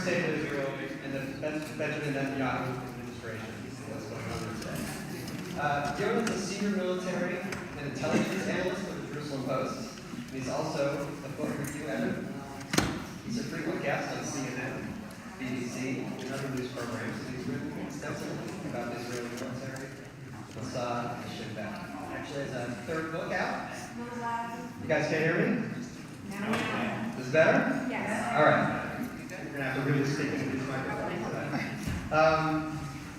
current state of Israel and the Benjamin Netanyahu administration. What's going on today? Yona's a senior military and intelligence analyst for the Jerusalem Post. And he's also a book review editor. He's a frequent guest on CNN, BBC, and other news programs. And he's written extensively about the Israeli military, Mossad, and Shin Bet. Actually, has a third book out. You guys can't hear me? Is it better? Yes. All right. We're going to have to really stick into these microphones today.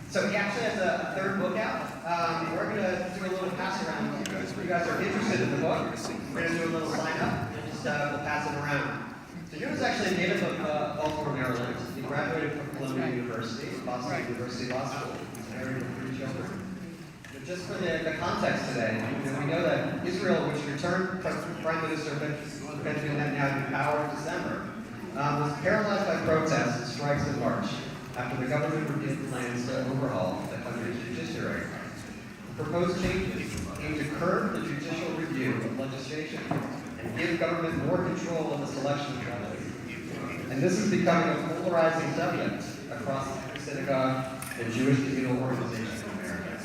So he actually has a third book out. We're going to do a little pass around. If you guys are interested in the book, we're going to do a little sign up and just we'll pass it around. So he was actually a native of Baltimore, Maryland. He graduated from Columbia University, Boston University Law School. He's married with 3 children. But just for the context today, we know that Israel, which returned Prime Minister Benjamin Netanyahu to power in December, was paralyzed by protests and strikes in March after the government revealed plans to overhaul the country's judiciary. The proposed changes aim to curb the judicial review of legislation and give government more control of the selection process. And this is becoming a polarizing subject across every synagogue and Jewish communal organizations in America.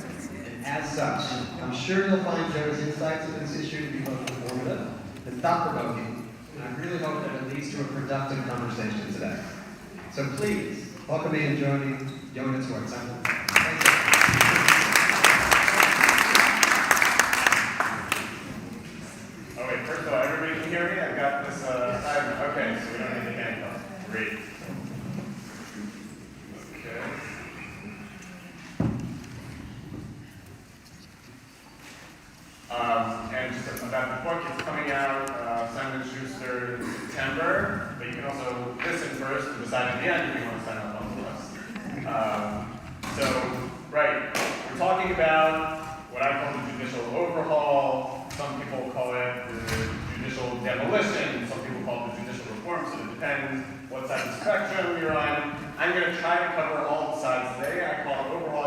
And as such, I'm sure you'll find Joe's insights on this issue to be both informative and thought-provoking, and I really hope that it leads to a productive conversation today. So please, welcome me and joining Yona to our temple. Thank you. Oh wait, first of all, everybody can hear me? I've got this side. Okay, so we don't need the handcuffs. Great. Okay. And just about the book, it's coming out, Simon & Schuster in September, but you can also listen first and decide at the end if you want to sign up on the list. Right, we're talking about what I call the judicial overhaul. Some people call it the judicial demolition. Some people call it the judicial reform, so it depends what side of the spectrum you're on. I'm going to try to cover all the sides today. I call it overhaul.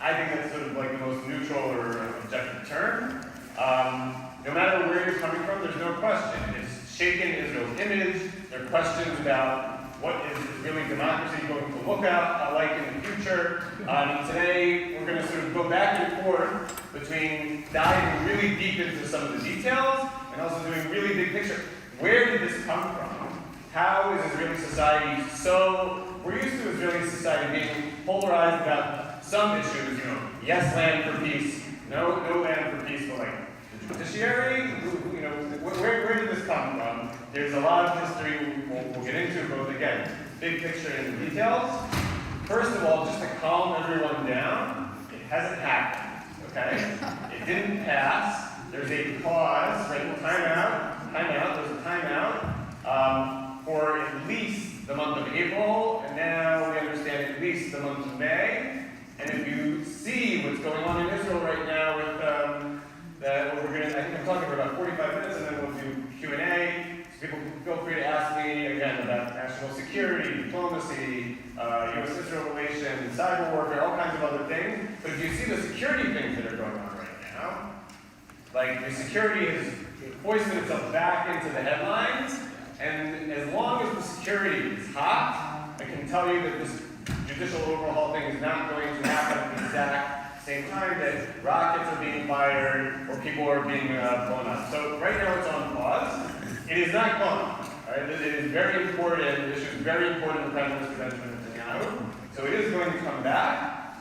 I think that's sort of like the most neutral or objective term. No matter where you're coming from, there's no question. It's shaken Israel's image. There are questions about what is Israeli democracy going to look like in the future. Today, we're going to sort of go back and forth between diving really deep into some of the details and also doing really big picture. Where did this come from? How is Israeli society so... We're used to Israeli society being polarized about some issues, yes, land for peace, no land for peace, but like the judiciary, where did this come from? There's a lot of history we'll get into, both again, big picture and the details. First of all, just to calm everyone down, it hasn't happened, okay? It didn't pass. There's a pause, right? Timeout, there's a timeout for at least the month of April, and now we understand at least the month of May. And if you see what's going on in Israel right now with I think I'm talking for about 45 minutes, and then we'll do Q&A. So people feel free to ask me, again, about national security, diplomacy, U.S.-Israel relations, cyber warfare, all kinds of other things. But if you see the security things that are going on right now, like the security has hoisted itself back into the headlines, and as long as the security is hot, I can tell you that this judicial overhaul thing is not going to happen at the exact same time that rockets are being fired or people are being blown up. So right now it's on pause. It is not gone. Right? It is very important. The issue is very important to Prime Minister Benjamin Netanyahu. So it is going to come back.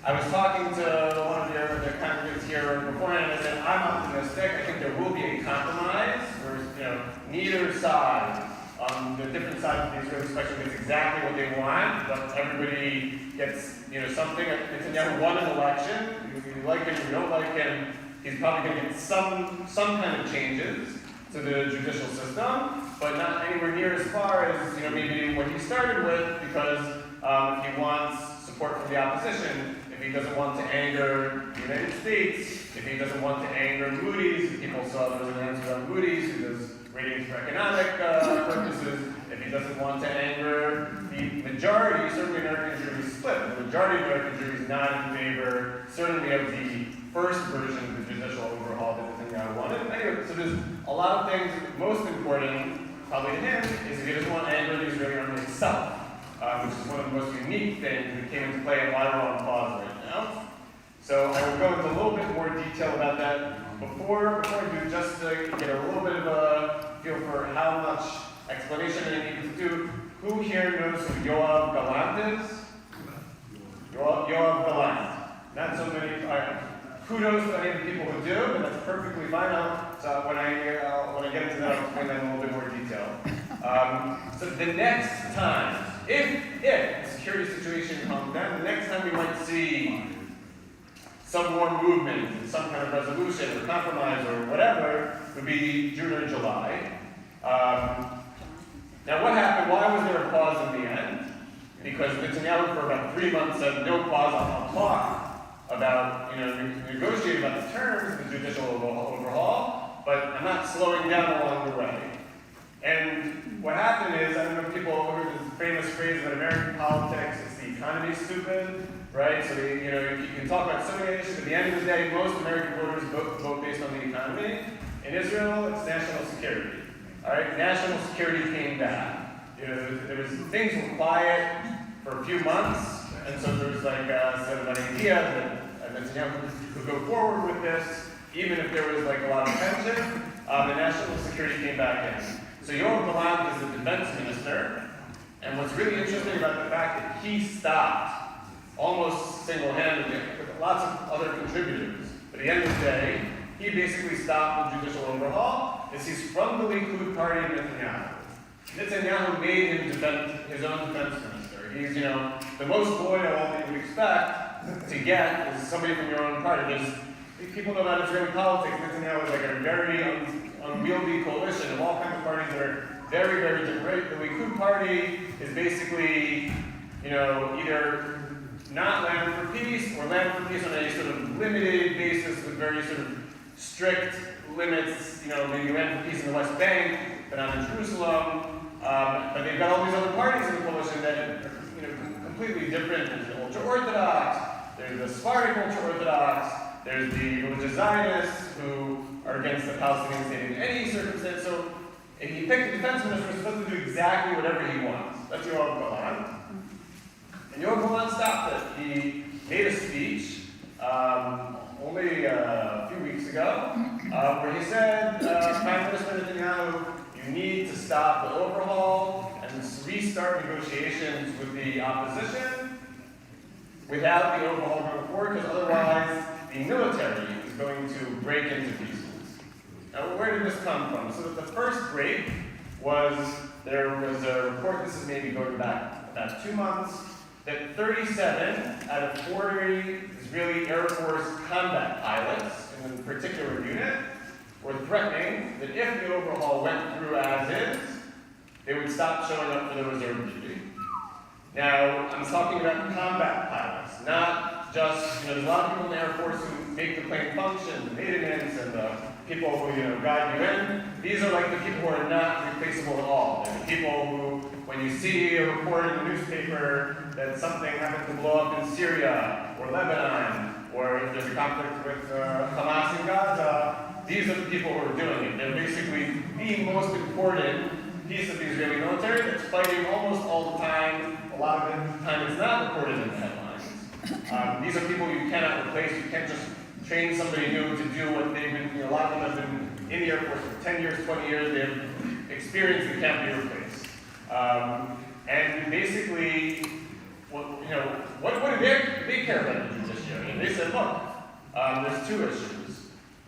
I was talking to one of the congregants here beforehand, and I said, I'm optimistic. I think there will be a compromise where neither side, the different sides of the Israeli spectrum gets exactly what they want, but everybody gets something. Netanyahu won an election. If you like him, if you don't like him, he's probably going to get some kind of changes to the judicial system, but not anywhere near as far as maybe what he started with, because if he wants support from the opposition, if he doesn't want to anger the United States, if he doesn't want to anger Moody's, people saw there was an answer on Moody's, who does ratings for economic purposes, if he doesn't want to anger the majority, certainly American jury split, the majority of American jury is not in favor, certainly of the first version of the judicial overhaul that Netanyahu wanted. Anyway, so there's a lot of things. Most important, probably to him, is he doesn't want to anger the Israeli army itself. which is one of the most unique things that came into play and why we're on pause right now. So I will go into a little bit more detail about that. Before I do, just to get a little bit of a feel for how much explanation I need to do, who here knows who Yoav Galant is? Yoav Galant. Not so many. Kudos to any of the people who do, and that's perfectly fine. So when I get into that, I'll explain that in a little bit more detail. So the next time, if the security situation calms down, the next time we might see some more movement, some kind of resolution or compromise or whatever, would be June or July. Now what happened? Why was there a pause in the end? Because Netanyahu for about 3 months said no pause, I'll talk about, negotiate about the terms of the judicial overhaul, but I'm not slowing down along the way. And what happened is, I don't know if people heard this famous phrase about American politics, it's the economy stupid, right? So you can talk about so many issues, but at the end of the day, most American voters vote based on the economy. In Israel, it's national security. All right, national security came back. Things were quiet for a few months, and so there was sort of an idea that Netanyahu could go forward with this, even if there was a lot of tension. The national security came back in. So Yoav Galant is the defense minister, and what's really interesting about the fact that he stopped almost single-handedly with lots of other contributors. But at the end of the day, he basically stopped the judicial overhaul, is he's from the Likud party of Netanyahu. Netanyahu made him his own defense minister. He's, the most loyal that you would expect to get is somebody from your own party. People know about Israeli politics. Netanyahu is a very unwieldy coalition of all kinds of parties that are very, very different. The Likud party is basically, either not land for peace or land for peace on a sort of limited basis with very sort of strict limits. Maybe land for peace in the West Bank, but not in Jerusalem. But they've got all these other parties in the coalition that are, completely different. There's the ultra-Orthodox, there's the Sephardic ultra-Orthodox, there's the religious Zionists who are against the Palestinian state in any circumstance. So if he picked a defense minister, he's supposed to do exactly whatever he wants. That's Yoav Galant. And Yoav Galant stopped it. He made a speech only a few weeks ago where he said, Prime Minister Netanyahu, you need to stop the overhaul and restart negotiations with the opposition without the overhaul going forward, because otherwise the military is going to break into pieces. Now, where did this come from? So the first break was, there was a report, this is maybe going back about 2 months, that 37 out of 40 Israeli Air Force combat pilots in a particular unit were threatening that if the overhaul went through as is, they would stop showing up for the reserve duty. Now, I'm talking about combat pilots, not just, there's a lot of people in the Air Force who make the plane function, the maintenance, and the people who, guide you in. These are the people who are not replaceable at all. They're the people who, when you see a report in the newspaper that something happened to blow up in Syria, or Lebanon, or if there's a conflict with Hamas in Gaza, these are the people who are doing it. They're basically the most important piece of the Israeli military that's fighting almost all the time. A lot of the time it's not reported in the headlines. These are people you cannot replace. You can't just train somebody new to do what they've been, a lot of them have been in the Air Force for 10 years, 20 years. They have experience that can't be replaced. And basically, what do they care about the judiciary? And they said, look, there's 2 issues.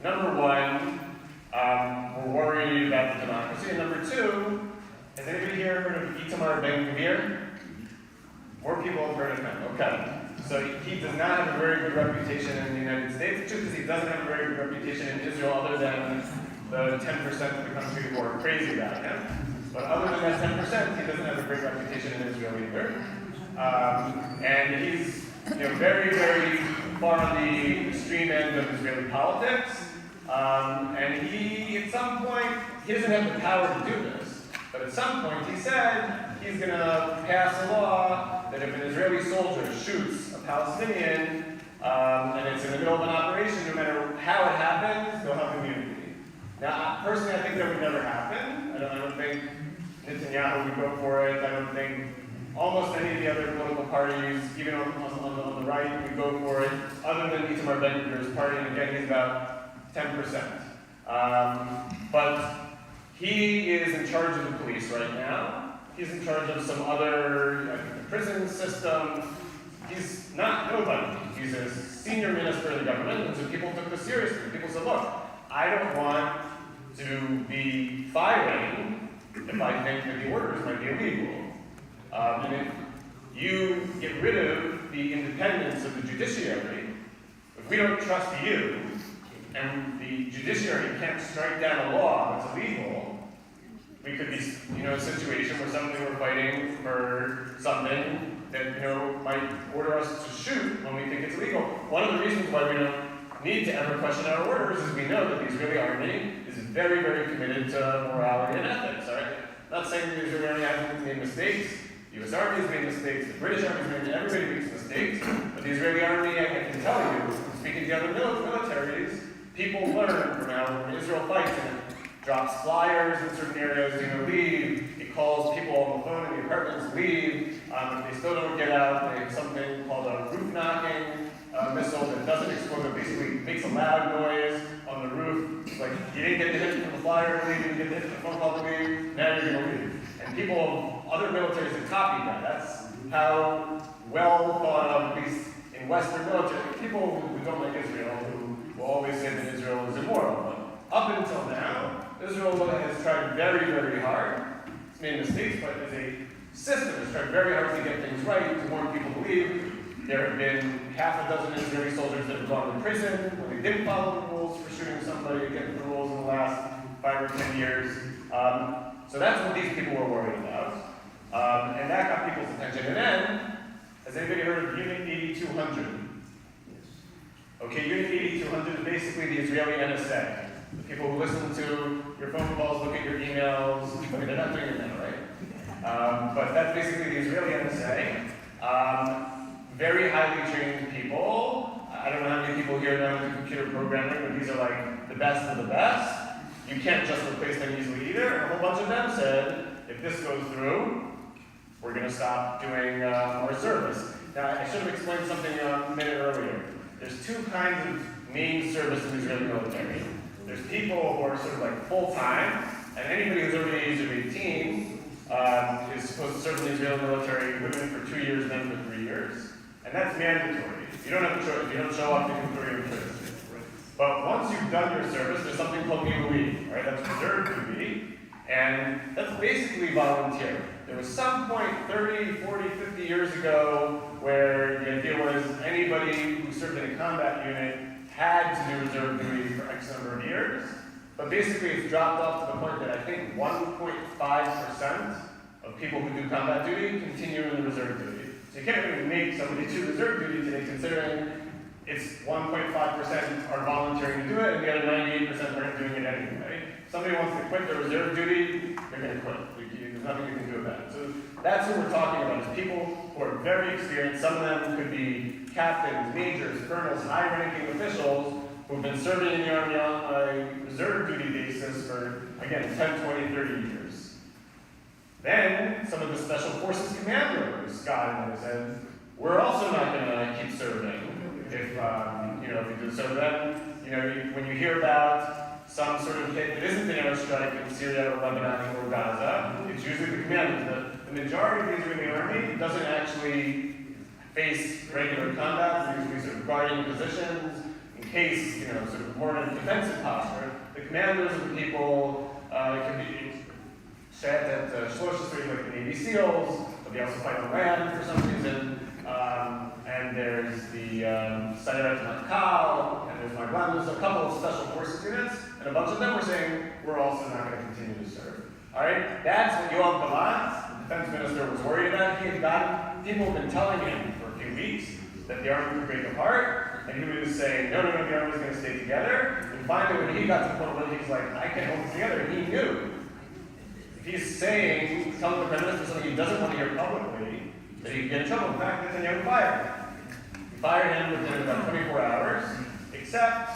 Number one, we're worried about the democracy. And number 2, has anybody here heard of Itamar Ben-Gvir? More people have heard of him. Okay. So he does not have a very good reputation in the United States, because he doesn't have a very good reputation in Israel, other than the 10% of the country who are crazy about him. But other than that 10%, he doesn't have a great reputation in Israel either. And he's very, very far on the extreme end of Israeli politics. And he, at some point, he doesn't have the power to do this, but at some point he said he's going to pass a law that if an Israeli soldier shoots a Palestinian, and it's in the middle of an operation, no matter how it happens, they'll have immunity. Now, personally, I think that would never happen. I don't think Netanyahu would go for it. I don't think almost any of the other political parties, even on the right, we go for it. Other than Itamar Ben-Gvir's party, and again, he's about 10%. But he is in charge of the police right now. He's in charge of some other, I think, the prison system. He's not nobody. He's a senior minister of the government, and so people took this seriously. People said, look, I don't want to be firing if I think that the orders might be illegal. And if you get rid of the independence of the judiciary, if we don't trust you, and the judiciary can't strike down a law that's illegal, we could be, in a situation where suddenly we're fighting for something that, might order us to shoot when we think it's illegal. One of the reasons why we don't need to ever question our orders is we know that the Israeli army is very, very committed to morality and ethics, all right? I'm not saying the Israeli army hasn't made mistakes. The US Army has made mistakes, the British Army has made, everybody makes mistakes, but the Israeli army, I can tell you, speaking to the other militaries, people learn from how when Israel fights and it drops flyers in certain areas, leave. It calls people on the phone in the apartments, leave. If they still don't get out, they have something called a roof knocking missile that doesn't explode, it basically makes a loud noise on the roof. It's like, you didn't get the hit from the flyer to leave, you didn't get the hit from the phone call to leave, now you're going to leave. And people, other militaries have copied that. That's how well thought of, at least in Western military, people who don't like Israel, who will always say that Israel is immoral. But up until now, Israel has tried very, very hard. It's made mistakes, but as a system, it's tried very hard to get things right, to warn people to leave. There have been half a dozen Israeli soldiers that have gone to prison when they didn't follow the rules for shooting somebody against the rules in the last 5 or 10 years. So that's what these people were worried about. And that got people's attention. And then, has anybody heard of Unit 8200? Okay, Unit 8200 is basically the Israeli NSA. The people who listen to your phone calls, look at your emails. I mean, they're not doing it now, right? But that's basically the Israeli NSA. Very highly trained people. I don't know how many people here know into computer programming, but these are like the best of the best. You can't just replace them easily either. And a whole bunch of them said, if this goes through, we're going to stop doing our service. Now, I should have explained something a minute earlier. There's two kinds of main service in the Israeli military. There's people who are sort of like full-time, and anybody who's over the age of 18 is supposed to serve in the Israeli military, women for 2 years, men for 3 years. And that's mandatory. You don't have a choice. If you don't show up, you can throw you in prison. But once you've done your service, there's something called Milui, right? That's reserve duty, and that's basically volunteer. There was some point 30, 40, 50 years ago where the idea was anybody who served in a combat unit had to do reserve duty for X number of years. But basically it's dropped off to the point that I think 1.5% of people who do combat duty continue in the reserve duty. So you can't really make somebody do reserve duty today considering it's 1.5% are volunteering to do it and the other 98% aren't doing it anyway. If somebody wants to quit their reserve duty, they're going to quit. There's nothing you can do about it. So that's what we're talking about, is people who are very experienced. Some of them could be captains, majors, colonels, high-ranking officials who've been serving in the Army on a reserve duty basis for, again, 10, 20, 30 years. Then, some of the Special Forces commanders got in and said, we're also not going to keep serving if we do. So then, when you hear about some sort of hit that isn't an airstrike in Syria or Lebanon or Gaza, it's usually the commanders. The majority of the Israeli army doesn't actually face regular combat. They're usually sort of guarding positions in case, sort of more in a defensive posture. The commanders of the people can be said that Shlosh like the Navy SEALs, but they also fight on land for some reason. And there's the Sayeret Matkal, and there's Maglan. There's a couple of special forces units, and a bunch of them were saying, we're also not going to continue to serve. All right? That's what Yoav Gallant, the defense minister, was worried about. He had gotten, people have been telling him for a few weeks that the army would break apart, and he was saying, no, the army's going to stay together. And finally, when he got to the point where he's like, I can't hold it together, he knew. If he's saying, telling the prime minister something he doesn't want to hear publicly, that he could get in trouble. In fact, Netanyahu fired him. He fired him within about 24 hours, except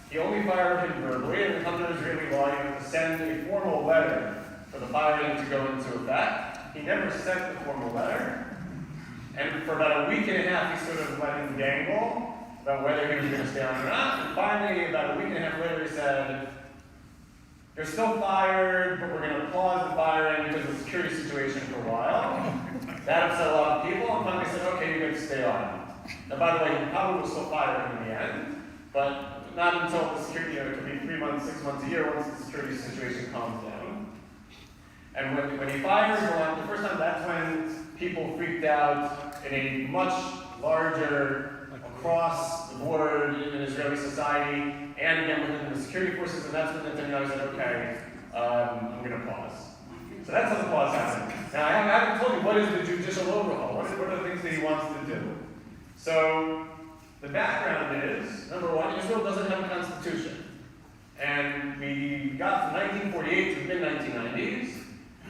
he only fired him verbally, and under Israeli law, you have to send a formal letter for the firing to go into effect. He never sent the formal letter, And for about a week and a half, he sort of let him dangle about whether he was going to stay on or not. And finally, about a week and a half later, he said, "You're still fired, but we're going to pause the firing because of the security situation for a while." That upset a lot of people, and finally said, "Okay, you get to stay on." Now, by the way, he probably will still fire him in the end, but not until the security, it could be 3 months, 6 months, a year, once the security situation calms down. And when he fired him the first time, that's when people freaked out in a much larger, across the board in Israeli society, and again within the security forces, and that's when Netanyahu said, "Okay, I'm going to pause." So that's how the pause happened. Now, I haven't told you what is the judicial overhaul. What are the things that he wants to do? So, the background is, number one, Israel doesn't have a constitution. And we got from 1948 to the mid-1990s,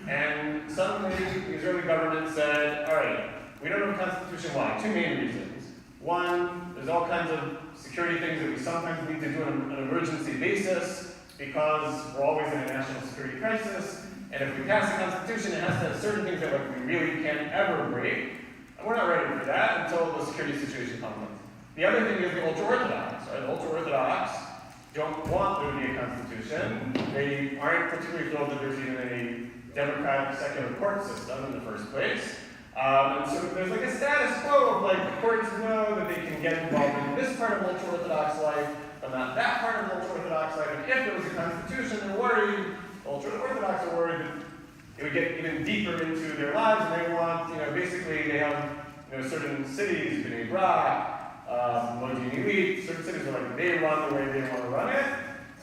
and suddenly the Israeli government said, all right, we don't have a constitution. Why? Two main reasons. One, there's all kinds of security things that we sometimes need to do on an emergency basis because we're always in a national security crisis. And if we pass a constitution, it has to have certain things that we really can't ever break. And we're not ready for that until the security situation comes up. The other thing is the ultra-Orthodox. Right? The ultra-Orthodox don't want there to be a constitution. They aren't particularly thrilled that there's even a democratic secular court system in the first place. And so there's like a status quo of like the courts know that they can get involved in this part of ultra-Orthodox life, but not that part of ultra-Orthodox life. And if there was a constitution, they're worried. Ultra-Orthodox are worried that it would get even deeper into their lives, and they want, basically they have, certain cities, Bnei Brak, Modi'in, certain cities are like they run the way they want to run it,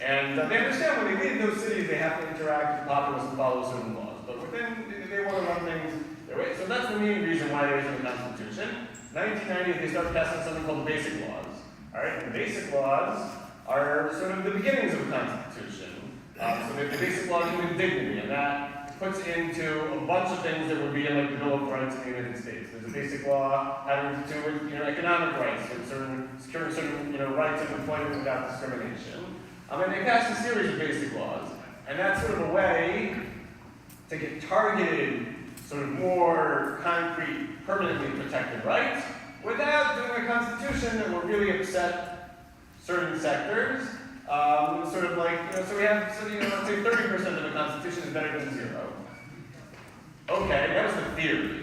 and they understand when they leave those cities, they have to interact with the populace and follow certain laws. But within, they want to run things their way. So that's the main reason why there isn't a constitution. 1990, they start passing something called the Basic Laws. All right, and the Basic Laws are sort of the beginnings of the Constitution. So they have the Basic Law of Human Dignity, and that puts into a bunch of things that would be in like the Bill of Rights in the United States. There's a Basic Law having to do with economic rights, and securing certain rights of employment without discrimination. And they passed a series of Basic Laws, and that's sort of a way to get targeted, sort of more concrete, permanently protected rights without doing a constitution that will really upset certain sectors. Sort of like, so we have, let's say 30% of the Constitution is better than 0. Okay, that was the theory.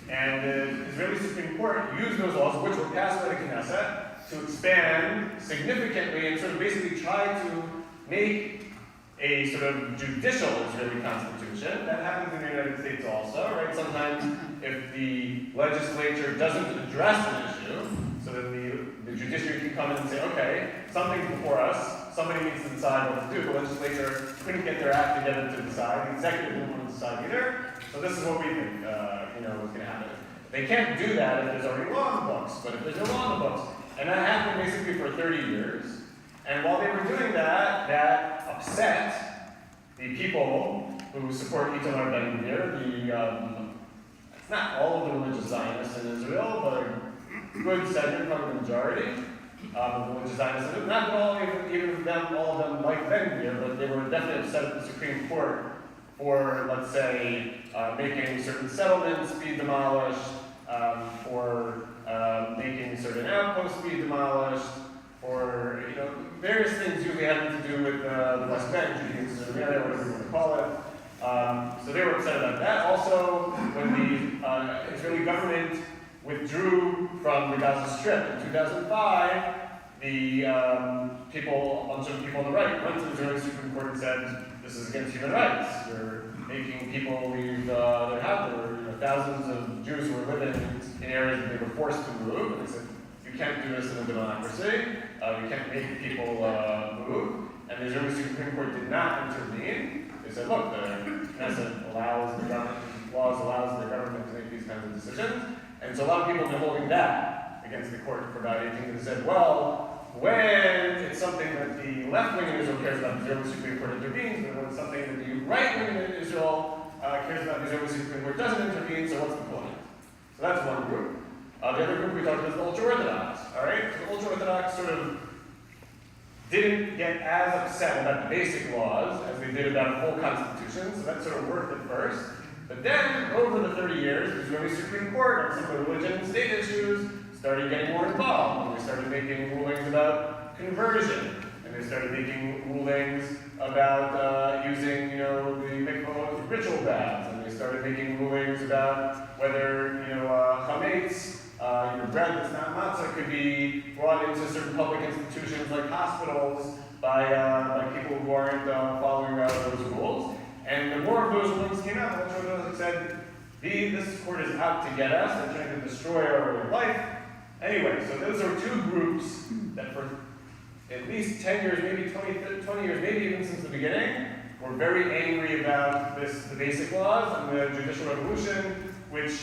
And the Israeli Supreme Court used those laws, which were passed by the Knesset, to expand significantly and sort of basically try to make a sort of judicial Israeli constitution. That happens in the United States also, right? Sometimes if the legislature doesn't address an issue, so that the judiciary can come in and say, okay, something's before us, somebody needs to decide what to do. The legislature couldn't get their act together to decide. The executive didn't want to decide either. So this is what we think, was going to happen. They can't do that if there's already law in the books, but if there's no law in the books. And that happened basically for 30 years. And while they were doing that, that upset the people who support Itamar Ben-Gvir, it's not all of the religious Zionists in Israel, but a good segment, probably the majority of the religious Zionists. Not all, even of them, all of them like Ben-Gvir, but they were definitely upset at the Supreme Court for, let's say, making certain settlements be demolished, for making certain outposts be demolished, or various things usually having to do with the West Bank, Judaism, whatever you want to call it. So they were upset about that. Also, when the Israeli government withdrew from the Gaza Strip in 2005, the a bunch of people on the right went to the Israeli Supreme Court and said, this is against human rights. You're making people leave their house. There were thousands of Jews who were living in areas that they were forced to move. And they said, you can't do this in a democracy. You can't make people move. And the Israeli Supreme Court did not intervene. They said, look, the Knesset allows the government, laws allows the government to make these kinds of decisions. And so a lot of people have been holding that against the court for about 18 years and said, well, when it's something that the left wing in Israel cares about, the Israeli Supreme Court intervenes, but when it's something that the right wing in Israel cares about, the Israeli Supreme Court doesn't intervene, so what's the point? So that's one group. The other group we talked about is the ultra-Orthodox, all right? So the ultra-Orthodox sort of didn't get as upset about the basic laws as they did about a full constitution, so that sort of worked at first. But then, over the 30 years, the Israeli Supreme Court on some of the religion and state issues started getting more involved, and they started making rulings about conversion, and they started making rulings about using, the mikvah as ritual baths, and they started making rulings about whether, chametz, bread that's not matzah, could be brought into certain public institutions like hospitals by people who aren't following those rules. And the more of those rulings came out, the more of those said, this court is out to get us, they're trying to destroy our way of life. Anyway, so those are two groups that for at least 10 years, maybe 20 years, maybe even since the beginning, were very angry about the basic laws and the judicial revolution, which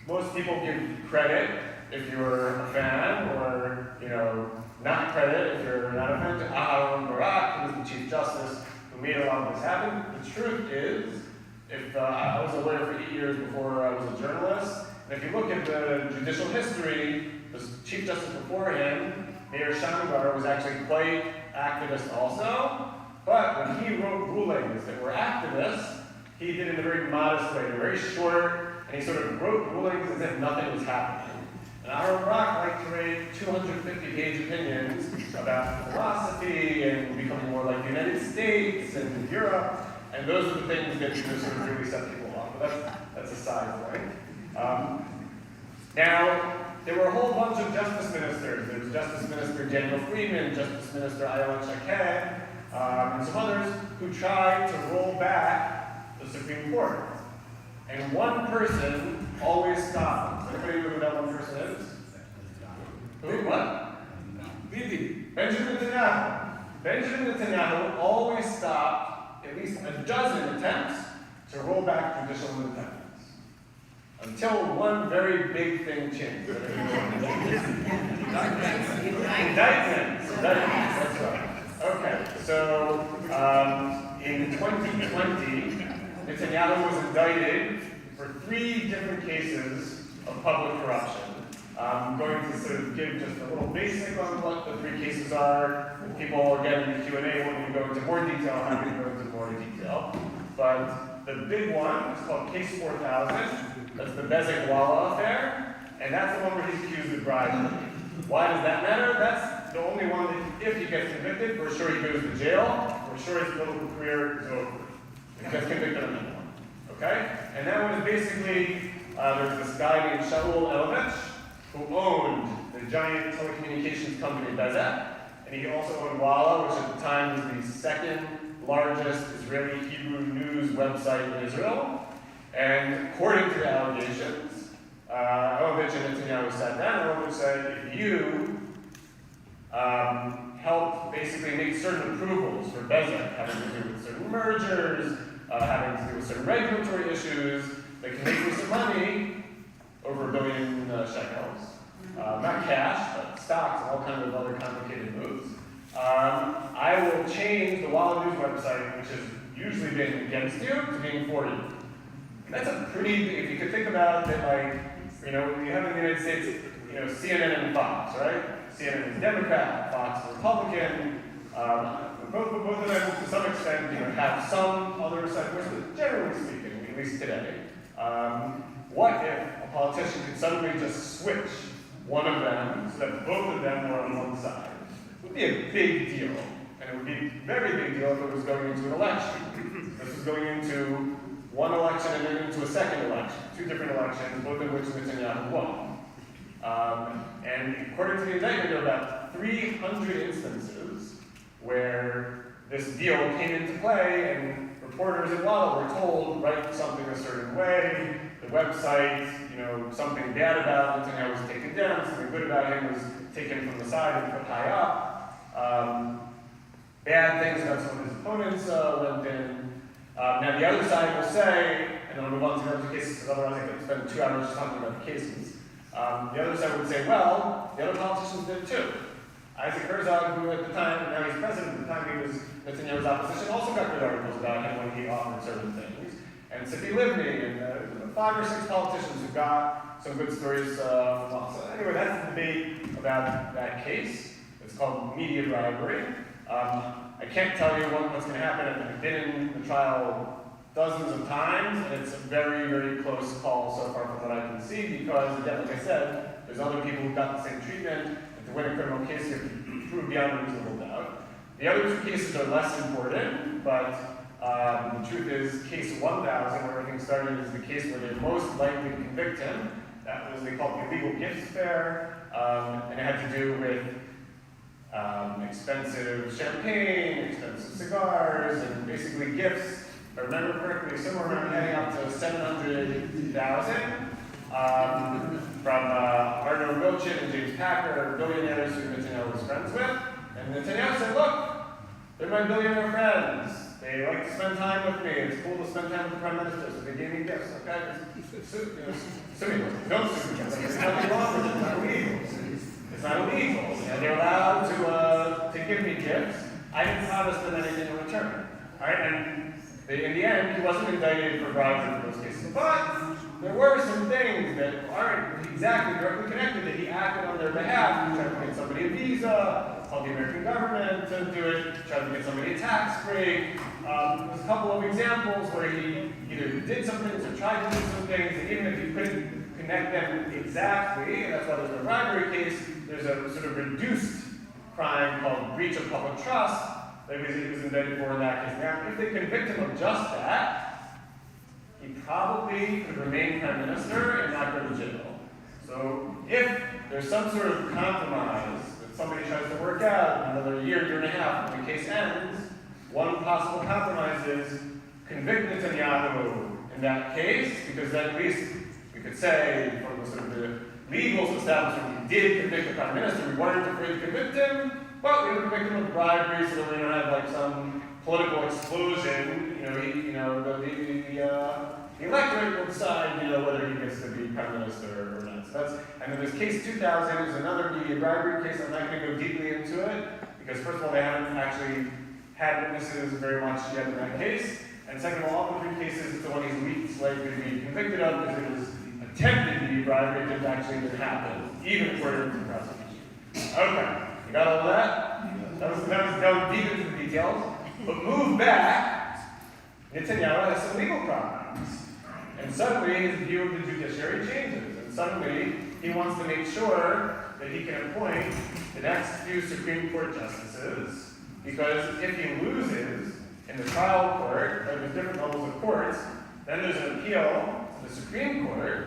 most people give credit if you're a fan, or not credit if you're not a fan, to Aharon Barak, who was the Chief Justice who made a lot of this happen. The truth is, I was a lawyer for 8 years before I was a journalist, and if you look at the judicial history, the Chief Justice before him, Mayor Shamgar, was actually quite activist also, but when he wrote rulings that were activists, he did it in a very modest way, very short, and he sort of wrote rulings as if nothing was happening. And Aharon Barak liked to write 250-page opinions about philosophy and becoming more like the United States and Europe, and those are the things that sort of really set people off. But that's a side point. Now, there were a whole bunch of justice ministers. There was Justice Minister Daniel Friedman, Justice Minister Ayelet Shaked, and some others who tried to roll back the Supreme Court. And one person always stopped. Does anybody know who that one person is? Who? What? Benjamin Netanyahu. Benjamin Netanyahu always stopped at least a dozen attempts to roll back judicial independence. Until one very big thing changed. Indictments. That's right. Okay, so in 2020, Netanyahu was indicted for 3 different cases of public corruption. I'm going to sort of give just a little basic on what the 3 cases are. If people, again, in the Q&A want me to go into more detail, I'm happy to go into more detail. But the big one is called Case 4000. That's the Bezek Walla affair, and that's the one where he's accused of bribery. Why does that matter? That's the only one that, if he gets convicted, for sure he goes to jail, for sure his political career is over. If he gets convicted on that one. Okay? And that one is basically, there's this guy named Shaul Elovich, who owned the giant telecommunications company Bezek, and he also owned Walla, which at the time was the second largest Israeli Hebrew news website in Israel. And according to the allegations, Elovich and Netanyahu sat down, and Elovich said, if you help basically make certain approvals for Bezek, having to do with certain mergers, having to do with certain regulatory issues, that can make you some money, over $1 billion shekels, not cash, but stocks and all kinds of other complicated moves. I will change the Walla News website, which has usually been against you, to being for you. That's a pretty, if you could think about it, like, when you have in the United States, CNN and Fox, right? CNN is Democrat, Fox is Republican. Both of them, to some extent, have some other side voice, but generally speaking, at least today, what if a politician could suddenly just switch one of them so that both of them were on one side? It would be a big deal, and it would be a very big deal if it was going into an election. This was going into one election and then into a second election, 2 different elections, both of which Netanyahu won. And according to the indictment, there are about 300 instances where this deal came into play, and reporters at Walla were told, write something a certain way, the website, something bad about Netanyahu was taken down, something good about him was taken from the side and put high up. Bad things about some of his opponents went in. Now the other side will say, and then I'll move on to the other cases, because otherwise I could spend 2 hours just talking about the cases. The other side would say, well, the other politicians did too. Isaac Herzog, who at the time, now he's president, at the time he was Netanyahu's opposition, also got good articles about him when he offered certain things. And Tzipi Livni, and 5 or 6 politicians who got some good stories from us. So anyway, that's the debate about that case. It's called media bribery. I can't tell you what's going to happen. I've been in the trial dozens of times, and it's a very, very close call so far from what I can see, because, again, like I said, there's other people who've got the same treatment, and to win a criminal case, you have to prove beyond a reasonable doubt. The other two cases are less important, but the truth is, case 1000, where everything started, is the case where they're most likely to convict him. That was, they called the illegal gifts affair, and it had to do with expensive champagne, expensive cigars, and basically gifts, if I remember correctly, somewhere around heading up to 700,000 from Arno Milchin and James Packer, billionaires who Netanyahu was friends with. And Netanyahu said, look, they're my billionaire friends. They like to spend time with me. It's cool to spend time with the prime minister, so they gave me gifts, okay? Sue me. Don't sue me. There's nothing wrong with it. It's not illegal. It's not illegal. They're allowed to give me gifts. I didn't promise them anything in return. All right, and in the end, he wasn't indicted for bribes in those cases. But there were some things that aren't exactly directly connected, that he acted on their behalf. He tried to get somebody a visa, called the American government to do it, tried to get somebody a tax break. There's a couple of examples where he either did some things or tried to do some things, and even if he couldn't connect them exactly, and that's why there's a bribery case, there's a sort of reduced crime called breach of public trust that he was indicted for in that case. Now, if they convict him of just that, he probably could remain prime minister and not go to jail. So if there's some sort of compromise that somebody tries to work out another year and a half when the case ends, one possible compromise is convict Netanyahu in that case, because then at least we could say, from the sort of the legal establishment, we did convict the prime minister, we weren't afraid to convict him, but we would convict him of bribery so that we don't have like some political explosion. The electorate will decide, whether he gets to be prime minister or not. So that's, and then there's case 2000 is another media bribery case. I'm not going to go deeply into it because first of all, they haven't actually had witnesses very much yet in that case, and second of all the three cases, it's the one he's least likely to be convicted of because it was attempted media bribery. It didn't actually even happen, even according to the prosecution. Okay, you got all of that? That was going deep into the details, but move back. Netanyahu has some legal problems. And suddenly his view of the judiciary changes. And suddenly he wants to make sure that he can appoint the next few Supreme Court justices, because if he loses in the trial court, like with different levels of courts, then there's an appeal to the Supreme Court.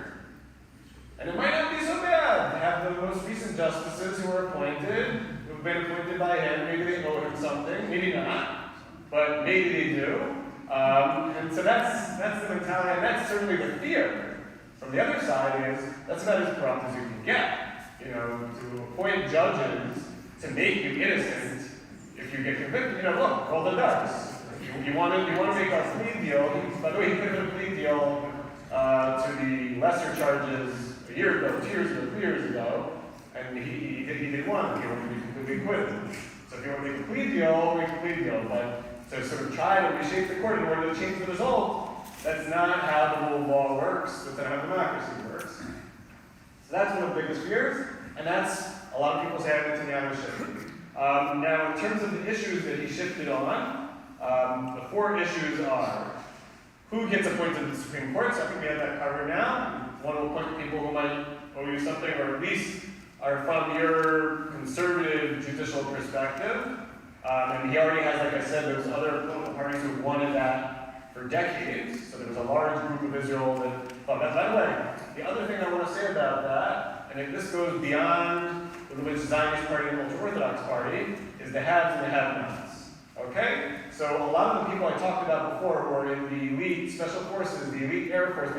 And it might not be so bad to have the most recent justices who are appointed, who've been appointed by him. Maybe they owe him something, maybe not, but maybe they do. And so that's the mentality, and that's certainly the fear. From the other side is, that's about as corrupt as you can get. To appoint judges to make you innocent if you get convicted. Look, roll the dice. You want to make a plea deal. By the way, he put in a plea deal to the lesser charges a year ago, 2 years ago, 3 years ago, and he did one. He wanted to be completely acquitted. So if you want to make a plea deal, make a plea deal. But to sort of try to reshape the court in order to change the result, that's not how the rule of law works. That's not how democracy works. So that's one of the biggest fears, and that's a lot of people say Netanyahu shifted. Now, in terms of the issues that he shifted on, the 4 issues are who gets appointed to the Supreme Court. So I think we have that covered now. One will appoint people who might owe you something, or at least are from your conservative judicial perspective. And he already has, like I said, those other political parties who wanted that for decades. So there was a large group of Israel that thought that. By the way, the other thing I want to say about that, and this goes beyond the religious Zionist party and ultra-Orthodox party, is the haves and the have-nots. Okay? So a lot of the people I talked about before who are in the elite special forces, the elite air force,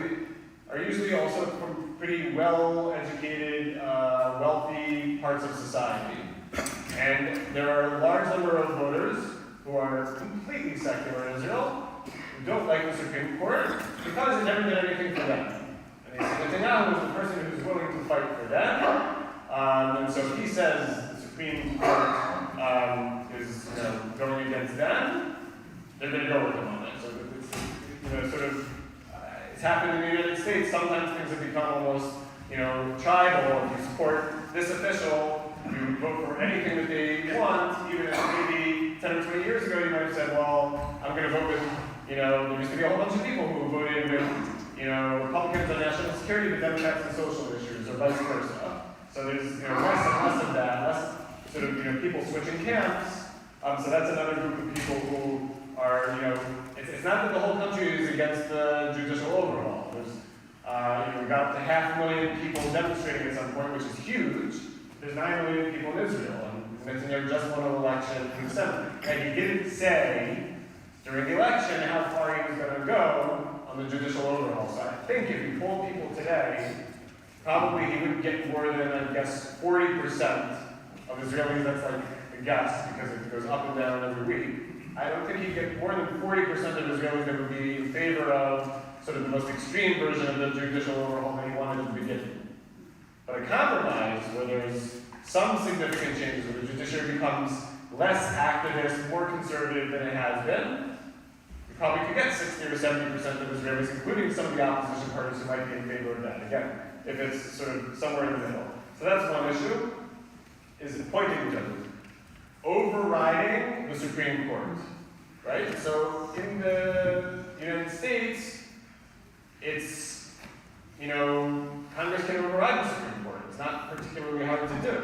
are usually also from pretty well-educated, wealthy parts of society. And there are a large number of voters who are completely secular in Israel, who don't like the Supreme Court, because it never did anything for them. And they say Netanyahu is the person who's willing to fight for them. And so if he says the Supreme Court is going against them, they're going to go with him on it. So it's, it's happened in the United States. Sometimes things have become almost, tribal. If you support this official, you vote for anything that they want, even if maybe 10 or 20 years ago you might have said, well, I'm going to vote with there used to be a whole bunch of people who voted with, Republicans on national security, but Democrats on social issues, or vice versa. So there's, less and less of that, less sort of, people switching camps. So that's another group of people who are, it's not that the whole country is against the judicial overhaul. There's, we got up to 500,000 people demonstrating at some point, which is huge. There's 9 million people in Israel, and Netanyahu just won an election in the Senate. And he didn't say during the election how far he was going to go on the judicial overhaul. So I think if you poll people today, probably he would get more than, I guess, 40% of Israelis. That's like a guess, because it goes up and down every week. I don't think he'd get more than 40% of Israelis that would be in favor of sort of the most extreme version of the judicial overhaul that he wanted at the beginning. But a compromise where there's some significant changes, where the judiciary becomes less activist, more conservative than it has been, you probably could get 60 or 70% of Israelis, including some of the opposition parties who might be in favor of that. Again, if it's sort of somewhere in the middle. So that's one issue, is appointing judges. Overriding the Supreme Court, right? So in the United States, it's, Congress can override the Supreme Court. It's not particularly hard to do,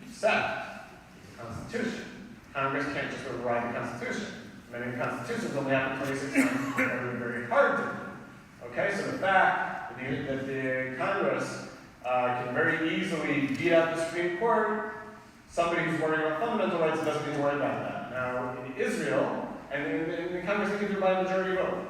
except the Constitution. Congress can't just override the Constitution. Many constitutions only happen 26 times, very, very hard to do. Okay, so the fact that the Congress can very easily beat out the Supreme Court, somebody who's worried about fundamental rights doesn't need to worry about that. Now, in Israel, and in the Congress, they can do it by majority vote.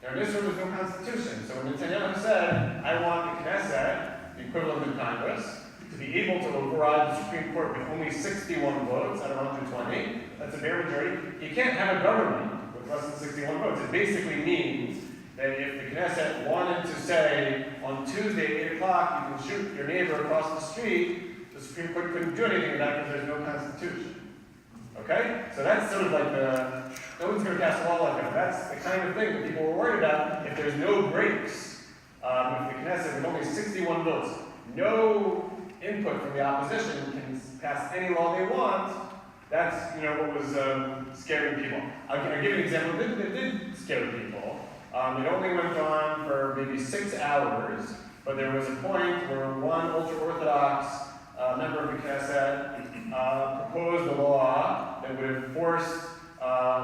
Now, in Israel, there's no constitution. So when Netanyahu said, I want the Knesset, the equivalent of Congress, to be able to override the Supreme Court with only 61 votes out of 120, that's a bare majority. You can't have a government with less than 61 votes. It basically means that if the Knesset wanted to say, on Tuesday, 8 o'clock, you can shoot your neighbor across the street, the Supreme Court couldn't do anything with that because there's no constitution. Okay? So that's sort of like no one's going to cast a law like that. That's the kind of thing that people were worried about. If there's no breaks, if the Knesset with only 61 votes, no input from the opposition can pass any law they want, that's, what was scaring people. I'll give you an example that did scare people. It only went on for maybe 6 hours, but there was a point where one ultra-Orthodox member of the Knesset proposed a law that would have forced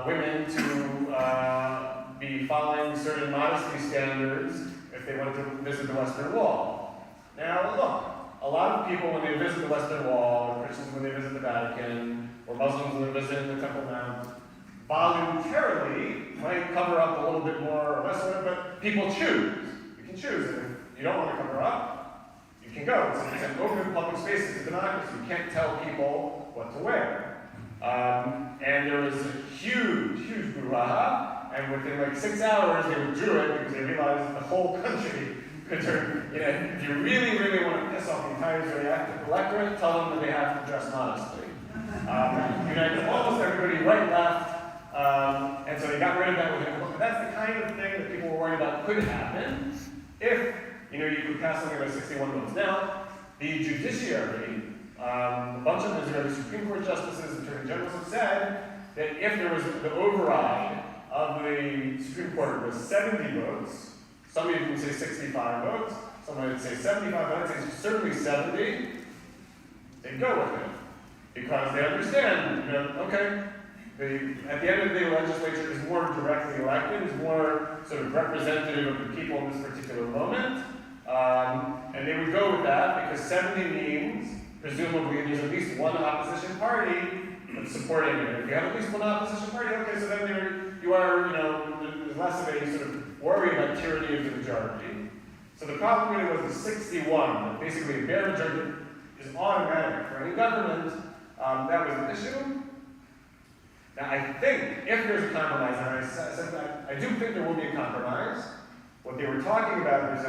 women to be following certain modesty standards if they went to visit the Western Wall. Now, look, a lot of people when they visit the Western Wall, or Christians when they visit the Vatican, or Muslims when they're visiting the Temple Mount, voluntarily might cover up a little bit more or less of it, but people choose. You can choose. If you don't want to cover up, you can go. It's an open public space. It's a democracy. You can't tell people what to wear. And there was a huge, huge brouhaha, and within like 6 hours they withdrew it because they realized the whole country could turn, if you really, really want to piss off the entire Israeli electorate, tell them that they have to dress modestly. United almost everybody, right, left, and so they got rid of that within a month. That's the kind of thing that people were worried about could happen if, you could pass something by 61 votes. Now, the judiciary, a bunch of Israeli Supreme Court justices and attorney generals have said that if there was the override of the Supreme Court was 70 votes, some of you can say 65 votes, some might say 75 votes, I'd say certainly 70, they'd go with it. Because they understand, okay, at the end of the day, the legislature is more directly elected, is more sort of representative of the people in this particular moment, and they would go with that because 70 means, presumably, there's at least one opposition party that's supporting it. If you have at least one opposition party, okay, so then there's less of a sort of worry about tyranny of the majority. So the problem really was the 61, that basically a bare majority is automatic for any government. That was an issue. Now I think if there's a compromise, and I said that I do think there will be a compromise. What they were talking about is,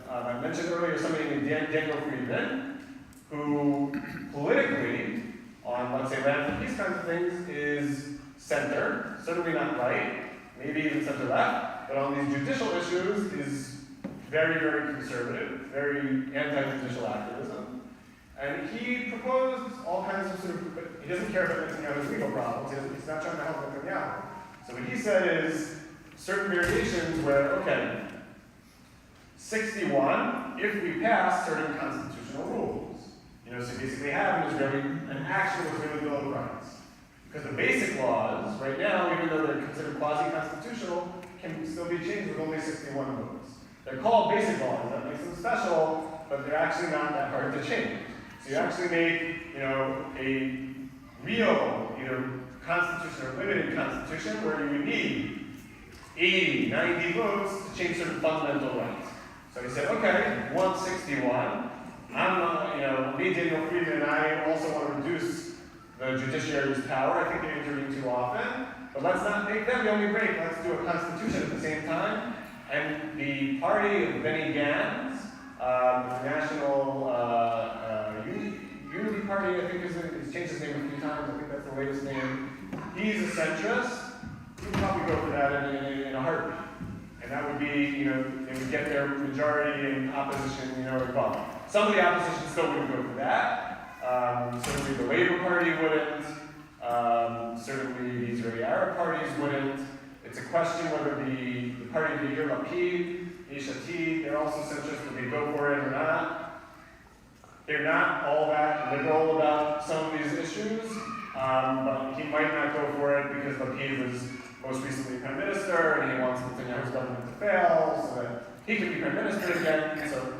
I mentioned earlier somebody named Daniel Friedman, who politically, on let's say land for peace kinds of things, is center, certainly not right, maybe even center left, but on these judicial issues is very, very conservative, very anti-judicial activism. And he proposed all kinds of but he doesn't care about Netanyahu's legal problems. He's not trying to help Netanyahu. So what he said is, certain variations where, okay, 61, if we pass certain constitutional rules. You know, so basically having is really an actual Israeli Bill of Rights. Because the basic laws, right now, even though they're considered quasi-constitutional, can still be changed with only 61 votes. They're called basic laws, that makes them special, but they're actually not that hard to change. So you actually make, you know, a real, either constitution or limited constitution where you would need 80, 90 votes to change certain fundamental rights. So he said, okay, 161. Me, Daniel Friedman, and I also want to reduce the judiciary's power. I think they intervene too often. But let's not make them the only break. Let's do a constitution at the same time. And the party of Benny Gantz, the National Unity Party, I think he's changed his name a few times. I think that's the latest name. He's a centrist. He would probably go for that in a heartbeat. And that would be, you know, they would get their majority in opposition, you know, involved. Some of the opposition still wouldn't go for that. Certainly the Labour Party wouldn't. Certainly the Israeli Arab parties wouldn't. It's a question whether the party of the year, Lapid, Yesh Atid, they're also centrist, whether they go for it or not. They're not all that liberal about some of these issues, but he might not go for it because Lapid was most recently prime minister, and he wants Netanyahu's government to fail so that he can be prime minister again. So,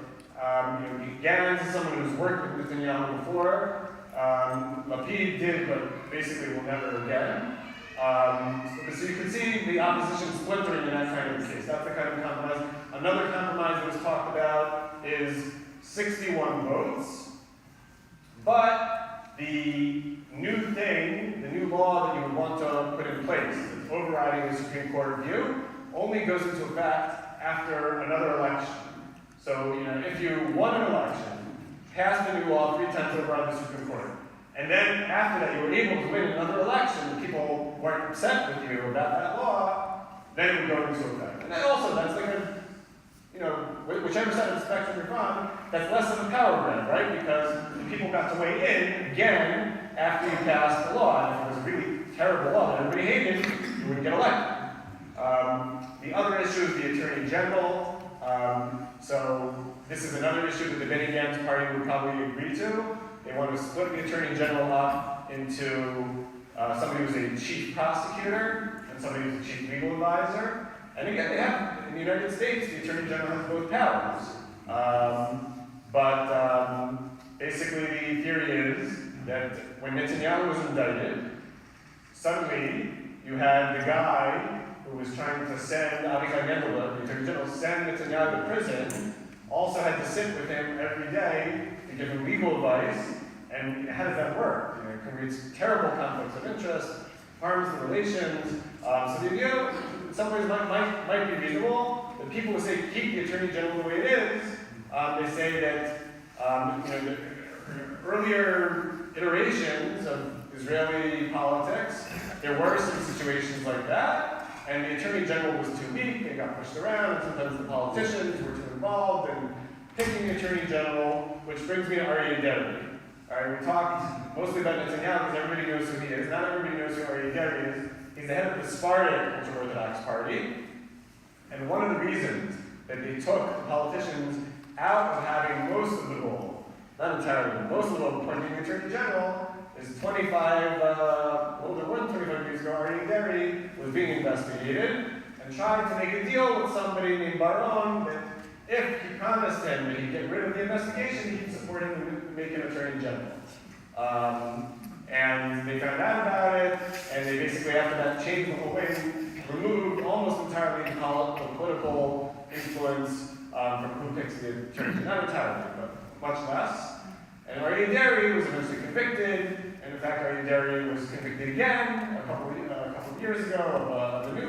Gantz is someone who's worked with Netanyahu before. Lapid did, but basically will never again. So you can see the opposition splintering in that kind of case. That's the kind of compromise. Another compromise that was talked about is 61 votes, but the new thing, the new law that you would want to put in place, that's overriding the Supreme Court view, only goes into effect after another election. So, you know, if you won an election, passed a new law 3 times over on the Supreme Court, and then after that you were able to win another election, and people weren't upset with you about that law, then it would go into effect. And then also, that's like a, you know, whichever side of the spectrum you're on, that's less of a power grab, right? Because the people got to weigh in again after you passed the law. And if it was a really terrible law that everybody hated, you wouldn't get elected. The other issue is the Attorney General. So this is another issue that the Benny Gantz party would probably agree to. They want to split the Attorney General up into somebody who's a chief prosecutor and somebody who's a chief legal advisor. And again, they have, in the United States, the Attorney General has both powers. Basically the theory is that when Netanyahu was indicted, suddenly you had the guy who was trying to send Avichai Mendelblit, the Attorney General, send Netanyahu to prison, also had to sit with him every day to give him legal advice. And how does that work? You know, it creates terrible conflicts of interest, harms the relations. So the idea, in some ways, might be reasonable. The people who say keep the Attorney General the way it is, they say that the earlier iterations of Israeli politics, there were some situations like that, and the Attorney General was too weak, they got pushed around, and sometimes the politicians were too involved in picking the Attorney General, which brings me to Aryeh Deri. All right, we talked mostly about Netanyahu because everybody knows who he is. Not everybody knows who Aryeh Deri is. He's the head of the Sephardic ultra-Orthodox party, and one of the reasons that they took the politicians out of having most of the role, not entirely, but most of the role of appointing the Attorney General, is more than 25 years ago, Aryeh Deri was being investigated and tried to make a deal with somebody named Baron that if he promised him that he'd get rid of the investigation, he'd support him to make an Attorney General. And they found out about it, and they basically, after that, changed the whole thing, removed almost entirely the political influence from who picks the Attorney General. Not entirely, but much less. And Aryeh Deri was eventually convicted, and in fact, Aryeh Deri was convicted again a couple of years ago of a new